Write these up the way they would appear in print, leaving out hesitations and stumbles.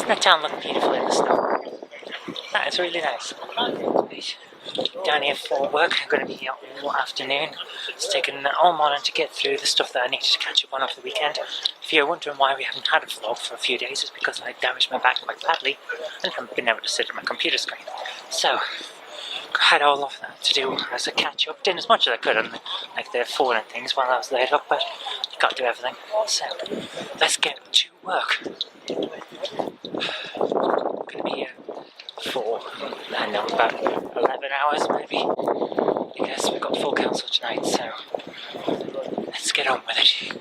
Doesn't the town look beautiful in the snow? That is really nice. Down here for work. I'm going to be here all afternoon. It's taken all morning to get through the stuff that I needed to catch up on over the weekend. If you're wondering why we haven't had a vlog for a few days, it's because I damaged my back quite badly and haven't been able to sit at my computer screen. So, I had all of that to do as a catch up. Did as much as I could on the phone and things while I was laid up, but you can't do everything. So, let's get to work. I'm going to be here for, I know, about 11 hours maybe, because we've got full council tonight, so let's get on with it.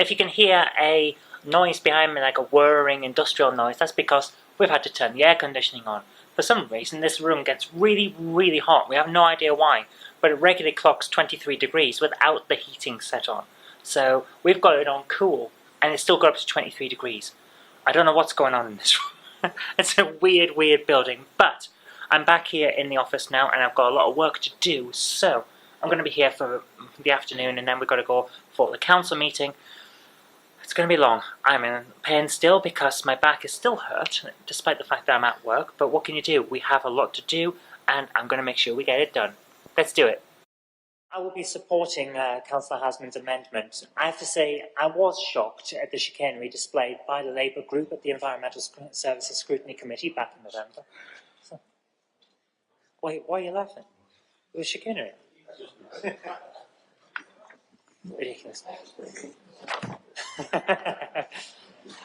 If you can hear a noise behind me, like a whirring industrial noise, that's because we've had to turn the air conditioning on. For some reason this room gets really, really hot. We have no idea why, but it regularly clocks 23 degrees without the heating set on. So we've got it on cool, and it's still got up to 23 degrees. I don't know what's going on in this room. It's a weird, weird building, but I'm back here in the office now and I've got a lot of work to do, so I'm going to be here for the afternoon and then we've got to go for the council meeting. It's going to be long. I'm in pain still because my back is still hurt, despite the fact that I'm at work, but what can you do? We have a lot to do and I'm going to make sure we get it done. Let's do it. I will be supporting Councillor Hasman's amendment. I have to say, I was shocked at the chicanery displayed by the Labour group at the Environmental Services Scrutiny Committee back in November. So, why are you laughing? It was chicanery. Ridiculous.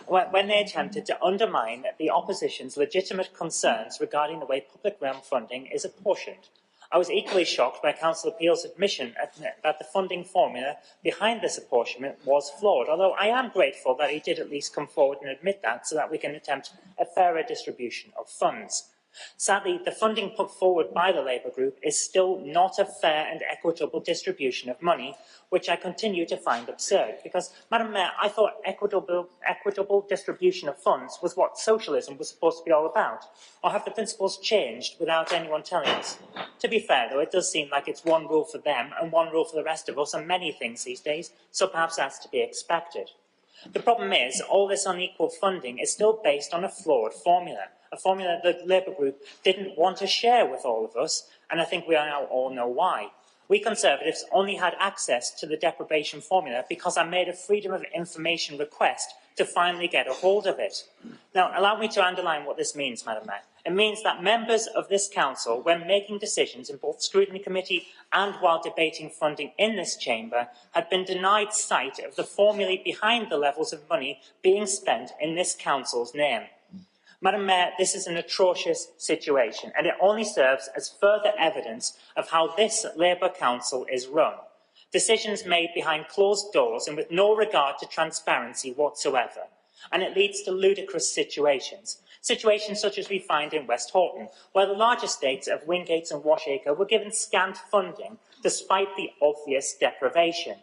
When they attempted to undermine the opposition's legitimate concerns regarding the way public realm funding is apportioned. I was equally shocked by Council Appeal's admission that the funding formula behind this apportionment was flawed, although I am grateful that he did at least come forward and admit that so that we can attempt a fairer distribution of funds. Sadly, the funding put forward by the Labour group is still not a fair and equitable distribution of money, which I continue to find absurd, because, Madam Mayor, I thought equitable distribution of funds was what socialism was supposed to be all about. Or have the principles changed without anyone telling us? To be fair, though, it does seem like it's one rule for them and one rule for the rest of us on many things these days, so perhaps that's to be expected. The problem is, all this unequal funding is still based on a flawed formula, a formula the Labour group didn't want to share with all of us, and I think we now all know why. We Conservatives only had access to the deprivation formula because I made a Freedom of Information request to finally get a hold of it. Now, allow me to underline what this means, Madam Mayor. It means that members of this council, when making decisions in both Scrutiny Committee and while debating funding in this chamber, had been denied sight of the formulae behind the levels of money being spent in this council's name. Madam Mayor, this is an atrocious situation, and it only serves as further evidence of how this Labour Council is run. Decisions made behind closed doors and with no regard to transparency whatsoever. And it leads to ludicrous situations. Situations such as we find in Westhoughton, where the large estates of Wingates and Washacre were given scant funding despite the obvious deprivation.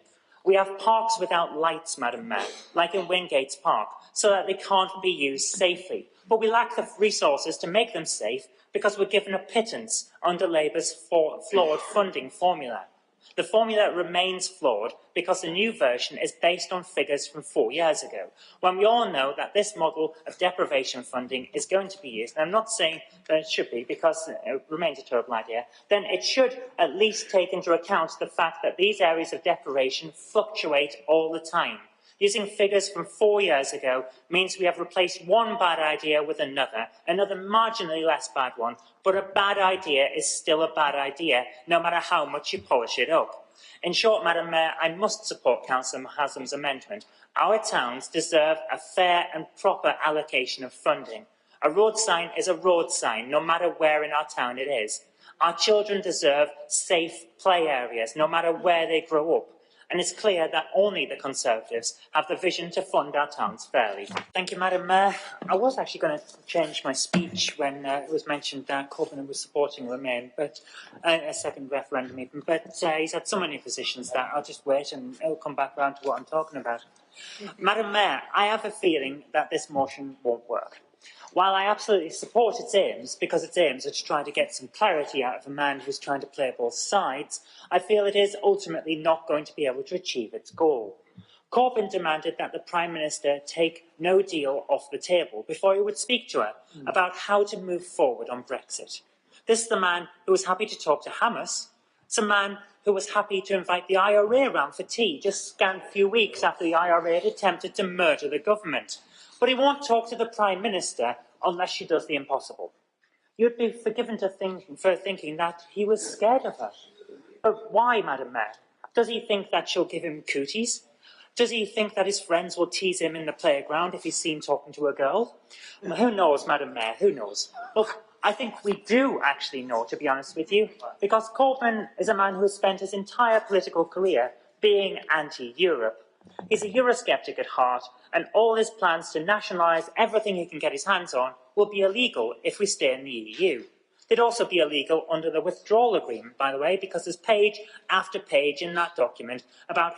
We have parks without lights, Madam Mayor, like in Wingates Park, so that they can't be used safely. But we lack the resources to make them safe because we're given a pittance under Labour's flawed funding formula. The formula remains flawed because the new version is based on figures from 4 years ago, when we all know that this model of deprivation funding is going to be used, and I'm not saying that it should be because it remains a terrible idea, then it should at least take into account the fact that these areas of deprivation fluctuate all the time. Using figures from 4 years ago means we have replaced one bad idea with another marginally less bad one, but a bad idea is still a bad idea, no matter how much you polish it up. In short, Madam Mayor, I must support Councillor Haslam's amendment. Our towns deserve a fair and proper allocation of funding. A road sign is a road sign, no matter where in our town it is. Our children deserve safe play areas, no matter where they grow up. And it's clear that only the Conservatives have the vision to fund our towns fairly. Thank you, Madam Mayor. I was actually going to change my speech when it was mentioned that Corbyn was supporting Remain, but a second referendum even, but he's had so many positions that I'll just wait and it'll come back round to what I'm talking about. Madam Mayor, I have a feeling that this motion won't work. While I absolutely support its aims, because its aims are to try to get some clarity out of a man who's trying to play both sides, I feel it is ultimately not going to be able to achieve its goal. Corbyn demanded that the Prime Minister take no deal off the table before he would speak to her about how to move forward on Brexit. This is the man who was happy to talk to Hamas. It's a man who was happy to invite the IRA round for tea just a scant few weeks after the IRA had attempted to murder the government. But he won't talk to the Prime Minister unless she does the impossible. You'd be forgiven for thinking that he was scared of her. But why, Madam Mayor? Does he think that she'll give him cooties? Does he think that his friends will tease him in the playground if he's seen talking to a girl? Who knows, Madam Mayor, who knows? Look, I think we do actually know, to be honest with you, because Corbyn is a man who has spent his entire political career being anti-Europe. He's a Eurosceptic at heart, and all his plans to nationalise everything he can get his hands on will be illegal if we stay in the EU. They'd also be illegal under the withdrawal agreement, by the way, because there's page after page in that document about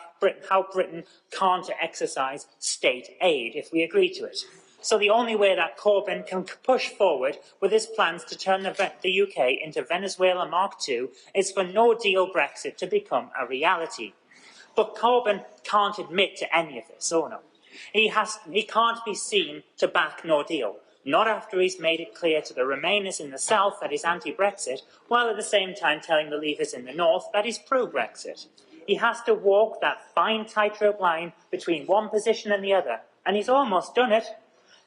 how Britain can't exercise state aid if we agree to it. So the only way that Corbyn can push forward with his plans to turn the UK into Venezuela Mark II is for no-deal Brexit to become a reality. But Corbyn can't admit to any of this, oh no. He can't be seen to back no deal. Not after he's made it clear to the Remainers in the south that he's anti-Brexit, while at the same time telling the Leavers in the north that he's pro-Brexit. He has to walk that fine tightrope line between one position and the other, and he's almost done it.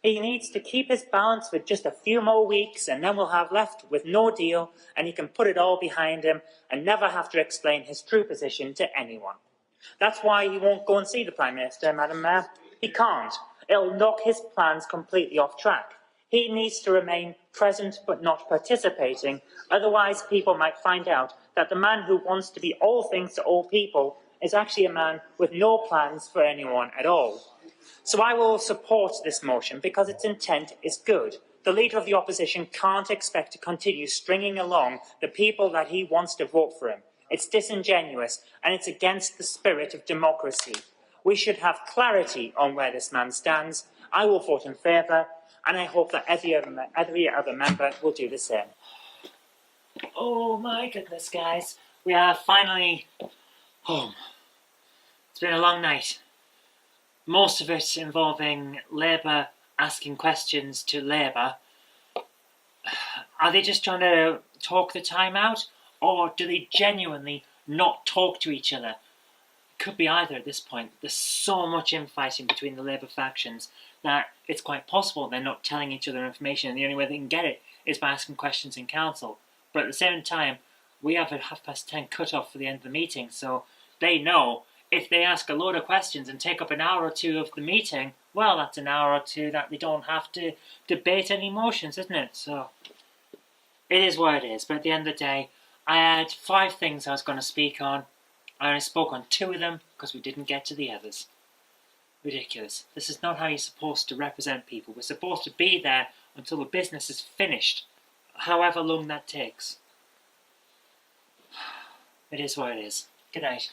He needs to keep his balance for just a few more weeks, and then we'll have left with no deal, and he can put it all behind him and never have to explain his true position to anyone. That's why he won't go and see the Prime Minister, Madam Mayor. He can't. It'll knock his plans completely off track. He needs to remain present but not participating, otherwise people might find out that the man who wants to be all things to all people is actually a man with no plans for anyone at all. So I will support this motion because its intent is good. The Leader of the Opposition can't expect to continue stringing along the people that he wants to vote for him. It's disingenuous and it's against the spirit of democracy. We should have clarity on where this man stands. I will vote in favour, and I hope that every other member will do the same. Oh my goodness, guys. We are finally home. It's been a long night. Most of it involving Labour asking questions to Labour. Are they just trying to talk the time out? Or do they genuinely not talk to each other? Could be either at this point. There's so much infighting between the Labour factions that it's quite possible they're not telling each other information, and the only way they can get it is by asking questions in council. But at the same time, we have a 10:30 cut-off for the end of the meeting, so they know if they ask a load of questions and take up an hour or two of the meeting, well, that's an hour or two that they don't have to debate any motions, isn't it? So it is what it is. But at the end of the day, I had 5 things I was going to speak on. I only spoke on 2 of them because we didn't get to the others. Ridiculous. This is not how you're supposed to represent people. We're supposed to be there until the business is finished, however long that takes. It is what it is. Good night.